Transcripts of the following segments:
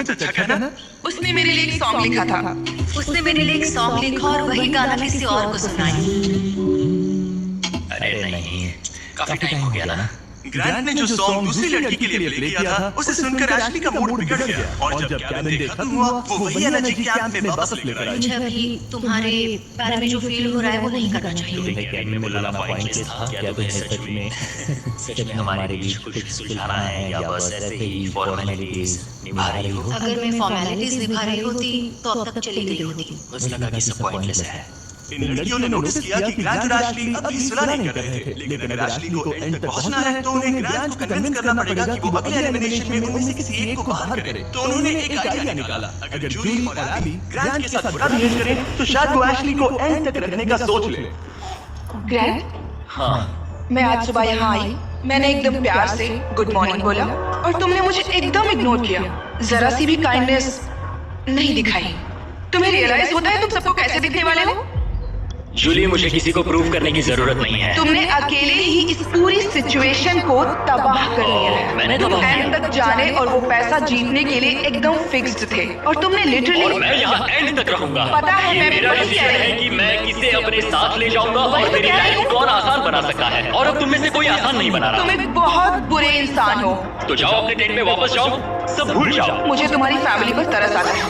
में तो अच्छा गाना। उसने मेरे लिए एक सॉन्ग लिखा था। उसने मेरे लिए एक सॉन्ग लिखा और वही गाना किसी और को सुनाया। अरे नहीं, काफी टाइम हो गया ना। ग्रांट ने जो सॉन्ग दूसरी लड़की के लिए प्ले किया था, उसे सुनकर एशली का मूड बिगड़ गया और जब कैबिन डे खत्म हुआ, वो वही एनर्जी कैंप में वापस लेकर आई। मुझे अभी तुम्हारे बारे में जो फील हो रहा है वो नहीं करना चाहिए। तुम्हें कैबिन में बुलाना पॉइंटलेस था क्या? तुम्हें सच में हमारे बीच कुछ सुलझाना है या बस ऐसे ही फॉर्मेलिटीज निभा रही हो? अगर मैं फॉर्मेलिटीज निभा रही होती तो अब तक चली गई होती। बस लगा कि सब पॉइंटलेस है। इन लड़कियों ने नोटिस किया कि ग्रांट और एशली अब भी सुलह नहीं कर रहे थे, लेकिन अगर एशली को एंड तक पहुंचना है तो उन्हें ग्रांट को कन्विंस करना पड़ेगा कि वो अगले एलिमिनेशन में उनमें से किसी एक को बाहर करे। तो उन्होंने एक आइडिया निकाला, अगर जूली और एबी ग्रांट के साथ बुरा बिहेव करें तो शायद वो एशली को एंड तक रखने का सोच ले। ग्रैंड, हाँ, मैं आज सुबह यहाँ आई, मैंने एकदम प्यार से गुड मॉर्निंग बोला और तुमने मुझे एकदम इग्नोर किया, जरा सी भी काइंडनेस नहीं दिखाई। तुम्हें रियलाइज होता है तुम सबको कैसे दिखने वाले हो? जूली, मुझे किसी को प्रूव करने की जरूरत नहीं है। तुमने अकेले ही इस पूरी सिचुएशन को तबाह कर दिया है। मैंने तुम तबाह एंड तक जाने और वो पैसा जीतने के लिए एकदम फिक्स्ड थे और तुमने और लिटरली मैं यहाँ एंड तक रहूंगा। पता है, ये मैं भी मेरा वही डिसीजन कह रही है हूँ। कि मैं किसे अपने साथ ले जाऊंगा और वही तो मेरी कह रही लाइफ हूँ। कौन आसान बना सकता है, और अब तुम में से कोई आसान नहीं बना तुम रहा। एक बहुत बुरे इंसान हो। तो जाओ अपने टेंट में वापस जाओ, सब भूल जाओ। मुझे तुम्हारी फैमिली पर तरस आता है।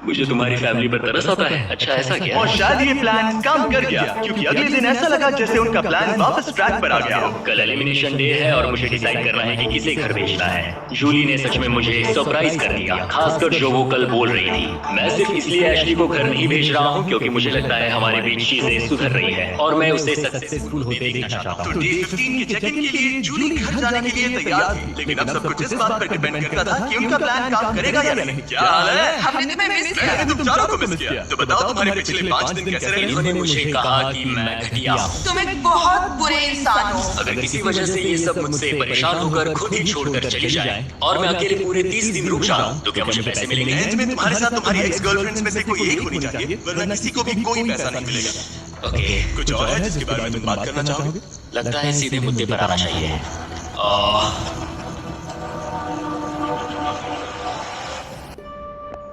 मुझे तुम्हारी फैमिली पर तरस आता है। अच्छा, ऐसा क्या? और शायद ये प्लान काम कर गया, क्योंकि अगले दिन ऐसा लगा जैसे उनका प्लान वापस ट्रैक पर आ गया हो। कल एलिमिनेशन डे है और मुझे डिसाइड करना है कि किसे घर भेजना है। जूली ने सच में मुझे सरप्राइज कर दिया, खासकर जो वो कल बोल रही थी। मैं सिर्फ इसलिए एशली को घर नहीं भेज रहा हूँ क्योंकि मुझे लगता है हमारे बीच चीजें सुधर रही है और मैं उसे सक्सेसफुल होते देखना चाहता तो हूँ। डे 15 के चेक इन के लिए जूली घर जाने के लिए तैयार थी, लेकिन अब सब कुछ इस बात पर डिपेंड करता था कि उनका प्लान काम करेगा या नहीं। क्या हाल है? हमने तुम्हें मिस किया। मैंने तुम चारों को मिस किया। तो बताओ तुम्हारे पिछले 5 दिन कैसे रहे? इन्होंने मुझे कहा कि मैं घटिया हूँ। तुम एक बहुत बुरे इंसान हो। अगर किसी वजह से ये सब मुझसे परेशान होकर खुद ही छोड़कर चली जाए और मैं अकेले पूरे 30 दिन रुक जाऊं तो क्या मुझे पैसे मिलेंगे? एंड में तुम्हारे साथ तुम्हारी एक्स गर्लफ्रेंड्स में से कोई एक होनी चाहिए, वरना किसी को भी कोई पैसा नहीं मिलेगा। ओके, कुछ और है जिसके बारे में तुम बात करना चाहोगे? लगता है सीधे मुद्दे पर आना चाहिए।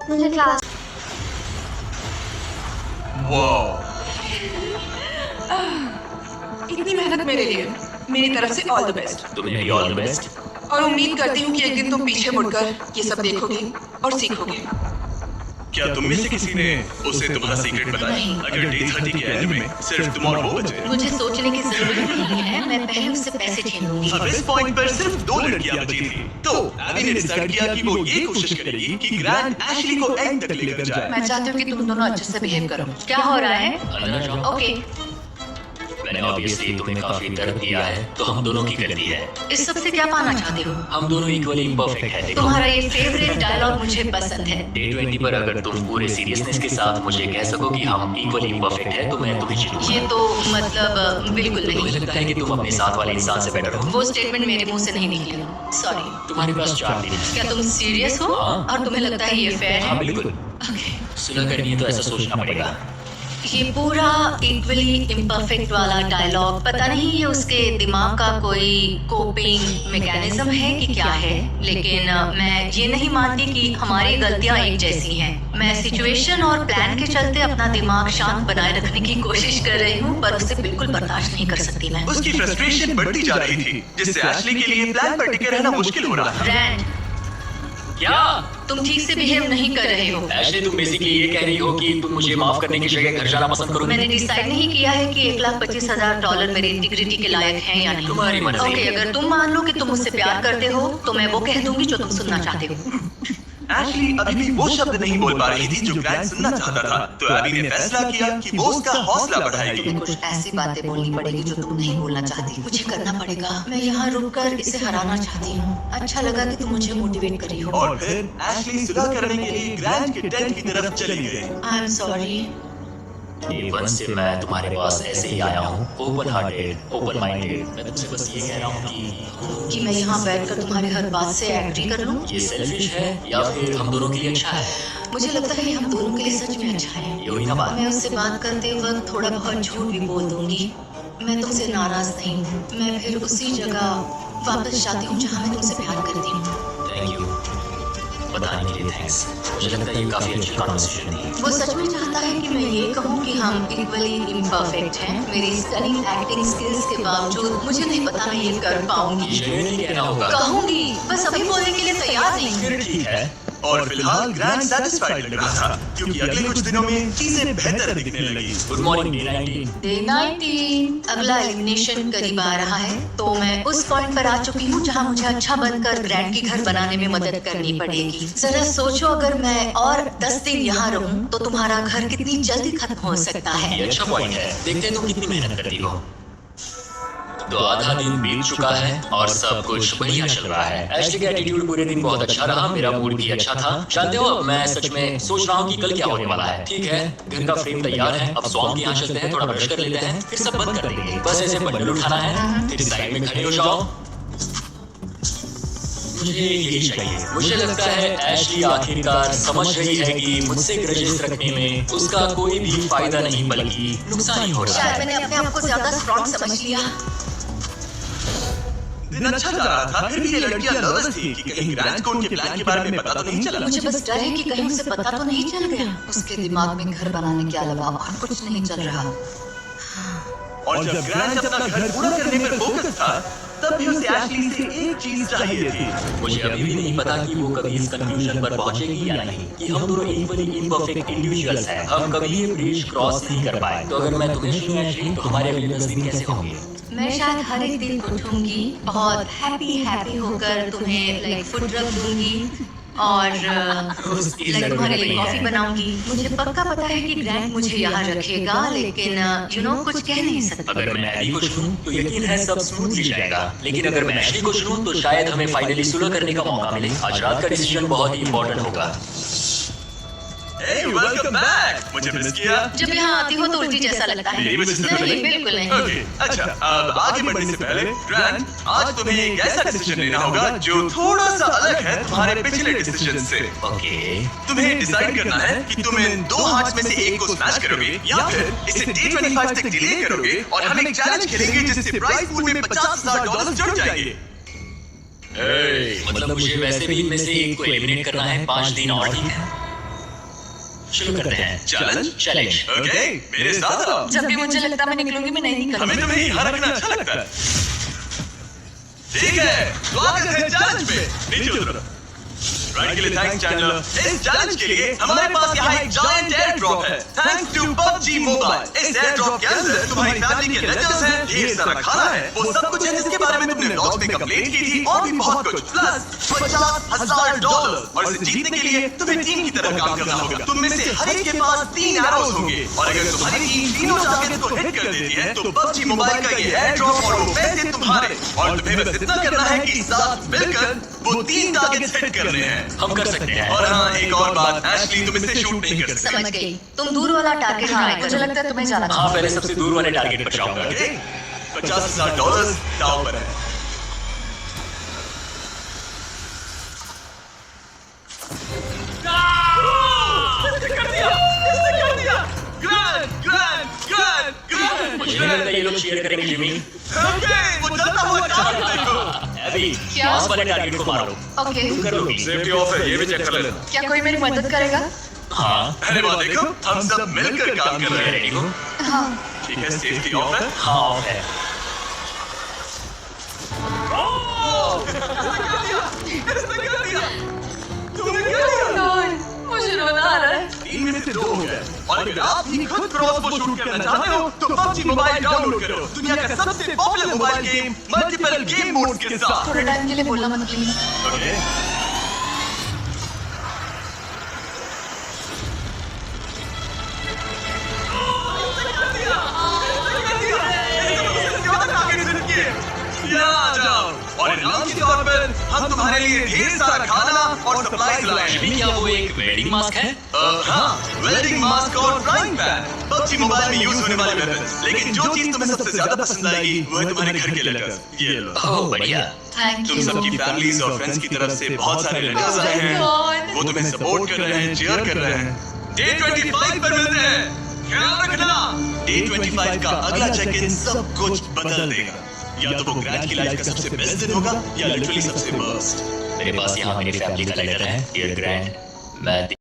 मुझे क्लास इतनी मेहनत मेरे लिए, मेरी तरफ से ऑल द बेस्ट। तुम्हें भी ऑल द बेस्ट। और उम्मीद करती हूँ कि एक दिन तुम पीछे मुड़कर ये सब देखोगे और सीखोगे। क्या तुम में से किसी ने उसे तुम्हारा सीक्रेट बताया? अगर डे 30 के एंड में सिर्फ तुम और वो बचे, मुझे सोचने की जरूरत नहीं है, मैं पहले उससे पैसे छीन लूंगी। अब इस पॉइंट पर सिर्फ 2 लड़कियां बची थी, तो एबी ने डिसाइड किया कि वो ये कोशिश करेगी कि ग्रांट एशली को एंड तक लेकर जाए। मैं चाहती हूँ कि तुम दोनों अच्छे से बिहेव करो। क्या हो रहा है? अंदर जाओ। ओके, मैंने ऑब्वियसली तुम्हें काफी दर्द दिया है, तो हम दोनों की गलती है। इस सब से क्या पाना चाहते हो? हम दोनों इक्वली इम्परफेक्ट हैं। देखो, तुम्हारा ये फेवरेट डायलॉग मुझे पसंद है। डे 20 पर अगर तुम पूरे सीरियसनेस के साथ मुझे कह सको कि हम इक्वली इम्परफेक्ट हैं तो मैं तुम्हें जीतूंगा। ये तो मतलब बिल्कुल तुम्हें नहीं। लगता है कि तुम अपने साथ वाले इंसान से बेटर हो? वो स्टेटमेंट मेरे मुंह से नहीं निकली। सॉरी। तुम्हारे पास 4 दिन है। क्या तुम सीरियस हो? हाँ। और तुम्हें लगता है ये फेयर हाँ, है? बिल्कुल। ओके। सुलह करनी है तो ऐसा सोचना पड़ेगा। ये पूरा इक्वली इम्परफेक्ट वाला डायलॉग, पता नहीं ये उसके दिमाग का कोई कोपिंग मैकेनिज्म है कि क्या है, लेकिन मैं ये नहीं मानती कि हमारी गलतियां एक जैसी हैं। मैं सिचुएशन और प्लान के चलते अपना दिमाग शांत बनाए रखने की कोशिश कर रही हूँ, पर उसे बिल्कुल बर्दाश्त नहीं कर सकती मैं। उसकी फ्रस्ट्रेशन बढ़ती जा रही थी, जिससे एशली के लिए प्लान पर टिके रहना मुश्किल हो रहा था। ग्रैंड, क्या तुम ठीक से बिहेव नहीं कर रहे हो। ऐशली, तुम बेसिकली ये कह रही हो कि तुम मुझे माफ करने की जगह घर जाना पसंद करोगे? मैंने डिसाइड नहीं किया है कि $1,25,000 मेरी इंटीग्रिटी के लायक हैं या नहीं। तुम्हारी मर्जी। ओके, अगर तुम मान लो कि तुम मुझसे प्यार करते हो तो मैं वो कह दूंगी जो तुम सुनना चाहते हो। एशली अभी भी वो शब्द नहीं बोल पा रही थी जो ग्रांट सुनना चाहता था, तो एबी ने फैसला किया कि वो उसका हौसला बढ़ाएगी। तुम्हें कुछ ऐसी बातें बोलनी पड़ेगी जो तुम नहीं बोलना चाहती। मुझे करना पड़ेगा। मैं यहाँ रुककर इसे हराना चाहती हूँ। अच्छा लगा कि तुम मुझे मोटिवेट करी हो। और फिर एशली सुलह करने के लिए ग्रांट के टेंट की तरफ चली गई। I am sorry. डे 1 से मैं तुम्हारे पास ऐसे ही आया हूँ, ओपन हार्टेड, ओपन माइंडेड। मैं तुमसे बस ये कह रहा हूँ कि मैं यहाँ बैठकर तुम्हारी हर बात से एग्री कर लूँ। ये सेल्फिश है या फिर हम दोनों के लिए अच्छा है? मुझे लगता है हम दोनों के लिए सच में अच्छा है। ये हुई ना बात। मैं उससे बात करते वक्त थोड़ा बहुत झूठ भी बोल दूंगी। मैं तुमसे नाराज नहीं हूँ। मैं फिर उसी जगह वापस जाती हूँ जहाँ मैं तुमसे प्यार लिए थैंक्स। मुझे लगता है ये काफी अच्छी कॉन्वर्सेशन थी। वो सच में चाहता है कि मैं ये कहूँ कि हम इक्वली इम्परफेक्ट हैं। मेरी स्टनिंग एक्टिंग स्किल्स के बावजूद मुझे नहीं पता मैं ये कर पाऊंगी। जेन्युइनली कहना होगा। कहूंगी, बस अभी बोलने के लिए तैयार नहीं। फिर ठीक है। और फिलहाल ग्रैंड सेटिस्फाइड लग रहा था क्योंकि अगले कुछ दिनों में चीजें बेहतर दिखने लगी। Good morning day 19। डे 19 अगला एलिमिनेशन करीब आ रहा है, तो मैं उस पॉइंट पर आ चुकी हूँ जहाँ मुझे अच्छा बनकर ग्रैंड की घर बनाने में मदद करनी पड़ेगी। जरा सोचो, अगर मैं और 10 दिन यहाँ रहूँ तो तुम्हारा घर कितनी जल्दी खत्म हो सकता ये है। अच्छा पॉइंट है। देखते हैं तुम कितनी मेहनत करती हो। तो आधा दिन बीत चुका है और सब कुछ बढ़िया चल रहा है। एशली का एटीट्यूड पूरे दिन बहुत अच्छा रहा, मेरा मूड भी अच्छा था। जानते हो, अब मैं सच में सोच रहा हूँ कि कल क्या होने वाला है। ठीक है, घर का फ्रेम तैयार है, अब स्वाम के यहाँ चलते हैं, थोड़ा ब्रश कर लेते हैं, फिर सब बंद कर देंगे। बस ऐसे बंडल उठाना है, फिर साइड में खड़े हो जाओ। मुझे यही चाहिए। मुझे लगता है एशली आखिरकार समझ रही है कि मुझसे ग्रजेस रखने में उसका कोई भी फायदा नहीं बल्कि नुकसान ही हो रहा शायद है। मैंने अपने आप को ज्यादा स्ट्रॉन्ग समझ लिया। दिन अच्छा जा रहा था, फिर भी ये लड़कियां नर्वस थी कि कहीं ग्रैंड को उनके प्लान के बारे में पता तो नहीं चला। मुझे बस डर है कि कहीं उसे पता तो नहीं चल गया। उसके दिमाग में घर बनाने के अलावा और कुछ नहीं चल रहा। और जब ग्रैंड अपना घर पूरा करने पर फोकस था, तब भी उसे एशली से एक चीज चाहिए थी। मुझे अभी भी नहीं पता कि वो कभी इस कंक्लूजन पर पहुंचेगी या नहीं कि हम दोनों इक्वली इम्परफेक्ट इंडिविजुअल्स हैं। हम कभी ये ब्रिज क्रॉस नहीं कर पाए। तो अगर मैं तुम्हें चुनूं एशली, तो हमारे अगले 10 दिन कैसे होंगे? मैं शायद हर एक दिन उठूंगी, बहुत हैप्पी होकर तुम्हें लाइक फूड रख दूंगी और लाइक तुम्हारे लिए कॉफी बनाऊंगी। मुझे पक्का पता है कि ग्रैंड मुझे यहाँ रखेगा, लेकिन कुछ कह नहीं सकता। अगर मैं एली को चुनूं तो यकीन है सब स्मूथली जाएगा, लेकिन अगर मैं एशली को चुनूं तो शायद हमें फाइनली सुलह करने का मौका मिले। आज रात का डिसीजन बहुत ही इंपॉर्टेंट होगा। Hey, welcome back! मुझे मिस किया? जब यहाँ आती हो तो उल्टी जैसा लगता है। मेरी वजह से तो नहीं, नहीं? बिल्कुल नहीं। Okay, अच्छा, अब आगे बढ़ने से पहले, ग्रैंड, आज तुम्हें एक ऐसा डिसीजन लेना होगा जो थोड़ा सा अलग है तुम्हारे पिछले डिसीजन से। ओके। तुम्हें डिसाइड करना है कि तुम इन दो हार्ट्स में से एक को स्मैश करोगे या फिर इसे D25 तक डिले करोगे और हम एक चैलेंज खेलेंगे जिससे प्राइस पूल में $50,000 जुड़ जाएंगे। मतलब मुझे वैसे भी इनमें से एक को एलिमिनेट करना है। 5 दिन और, ठीक है? शुरू करते हैं। चैलेंज। ओके, मेरे साथ आओ। जब भी मुझे लगता है मैं निकलूंगी, मैं नहीं हमें निकलूंगी। तुम्हें यहाँ रखना अच्छा लगता है। ठीक है, स्वागत है चैलेंज में। नीचे उतरो। राइड के लिए थैंक्स चैंडलर। इस चैलेंज के लिए हमारे पास यहाँ एक जायंट एयर ड्रॉप है, थैंक्स टू PUBG मोबाइल। इस एयर ड्रॉप के अंदर तुम्हारी फैमिली के लेटर्स हैं, ढेर सारा खाना है, वो सब कुछ है जिसके बारे में तुमने व्लॉग्स में कंप्लेंट की थी, और भी बहुत कुछ, प्लस $50,000। और इसे जीतने के लिए तुम्हें टीम की तरह काम करना होगा। तुम में से हर एक के पास 3 एरोज होंगे, और अगर तुम्हारी टीम तीनों टारगेट्स को हिट कर देती है तो PUBG मोबाइल का ये एयर ड्रॉप और वो पैसे तुम्हारे। और तुम्हें बस इतना करना है कि साथ मिलकर वो 3 टारगेट्स हिट करने हैं। हम कर सकते हैं। और हाँ, एक और बात, एशली तुम इससे शूट नहीं कर सकते। समझ गई। तुम दूर वाला टारगेट ट्राई करो। मुझे लगता है तुम्हें जाना हाँ, पहले सबसे दूर वाले टारगेट पर जाऊंगा। ओके, $50,000 दांव पर है। मुझे नहीं लगता ये लोग चीयर करेंगे जिमी। ओके, वो चलता हुआ टारगेट देखो। अभी क्या? पास वाले टारगेट को मारो। ओके, तुम कर लोगी। सेफ्टी ऑफ है, ये भी चेक कर लेना। क्या कोई मेरी मदद करेगा? हाँ, अरे वाह, देखो हम सब मिलकर काम कर रहे हैं। रेडी हो? हाँ। ठीक है, सेफ्टी ऑफ है। हाँ, ऑफ है। तुमने क्या किया? मुझे रोना आ रहा है। 3 में से 2 हो गए। और अगर आप भी खुद क्रॉसबो शूट करना चाहते हो तो PUBG मोबाइल डाउनलोड करो, दुनिया का सबसे popular mobile game multiple game modes के साथ। थोड़े टाइम के लिए बोलना मत प्लीज। ओके, यहाँ आ जाओ। और इनाम के तौर पर हम तुम्हारे लिए ढेर सारा खाना और सप्लाईज लाए हैं। जिमी, क्या वो एक वेल्डिंग मास्क है? हाँ, वेल्डिंग मास्क और फ्राइंग पैन, PUBG मोबाइल में यूज होने वाले वेपन्स। लेकिन जो चीज तुम्हें सबसे ज्यादा पसंद आएगी वो है तुम्हारे घर के लेटर्स। ये लो। ओह, बढ़िया। थैंक तुम यू। सबकी फैमिलीज और फ्रेंड्स की तरफ से बहुत सारे लेटर्स आए हैं, वो तुम्हें सपोर्ट कर रहे हैं, चीयर कर रहे हैं। Day25 पर मिलते हैं, ख्याल रखना। Day25 का अगला चेक इन सब कुछ बदल देगा। या तो वो ग्रैंड की लाइफ का सबसे बेस्ट दिन होगा या लिटरली सबसे वर्स्ट। मेरे पास यहाँ मेरी फैमिली का लेटर है। डियर ग्रैंड, मैं